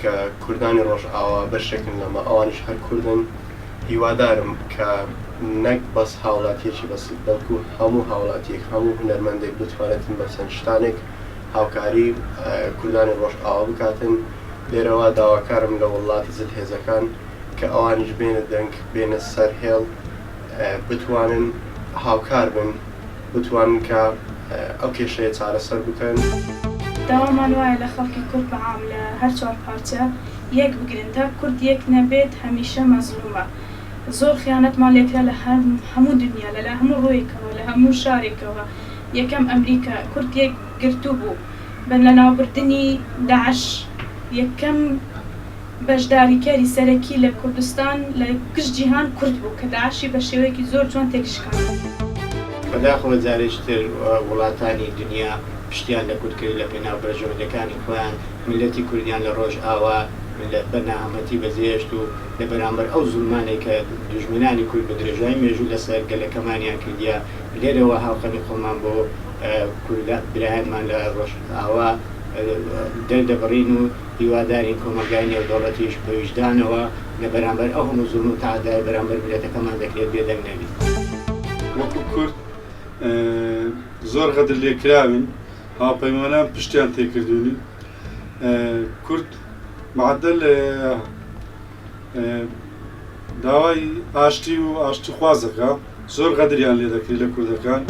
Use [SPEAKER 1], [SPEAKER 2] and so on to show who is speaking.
[SPEAKER 1] کە کوردانی ڕۆژئاوا بەشێکن لەمە ئەوانیش هەر کوردن هیوادارم کە نەک بەس هاوڵاتیەکی بەس بەڵکو هەموو هاوڵاتیەک هەموو هونەرمەندێک بتوانێتن بە چەند شتانێک هاوکاری کوردانی ڕۆژئاوا بکاتن. لێرەوە داواکارم لە وڵاتی جلهێزەکان کە ئەوانیش بێنە دەنگ بێنە سەر هێڵ بتوانن هاوکار بن بتوانن کە ئەو کێشەیە چارەسەر بکەن.
[SPEAKER 2] داوامان وایە لە خەڵکی کورد بەعام لە هەر چوار پارچە یەک بگرن تا کورد یەک نەبێت هەمیشە مەزلومە. زۆر خیانەتمان لێکرا لە هەموو دنیا لە هەموو ڕۆیەکەوە لە هەموو شارێکەوە. یەکەم ئەمریکا کورد یەک گرتوو بوو بن لە ناوبردنی داعش یەکەم بەشداریکاری سەرەکی لە کوردستان لە گشت جیهان کورد بوو کە داعشی بە شێوەیەکی زۆر جوان تێکشکان.
[SPEAKER 3] بەداخەوە جارێکتر وڵاتانی دنیا پشتیان لە کورد لە پێناو بەرژەوەندەکانی خۆیان ملەتی کوردیان لە ڕۆژئاوا بە ناهەمەتی بەزێشت و لە بەرامبەر ئەو زوڵمانێک کە دوژمنانی کورد بە درێژای مێژوو لەسەر گەلەکەمانیان کردیا لێرەوە هاوخەمی خۆمان بۆ برایەتمان لە ڕۆژئاوا دەردەبڕین و هیوادارین کۆمەلگای نێودەوڵەتیش بە ویژدانەوە لە بەرامبەر ئەو هەموو زوڵم و تەعادای بەرامبەر ملەتەکەمان دەکرێت بێدەنگ نەبێت.
[SPEAKER 4] وەکو کورد زۆر غەدر لێکراون هاوپەیمانان پشتیان تێکردوونی کورد معدل داوای ئاشتی و ئاشتی خوازەکە زۆر غەدریان لێ دەکرێت لە کوردەکان.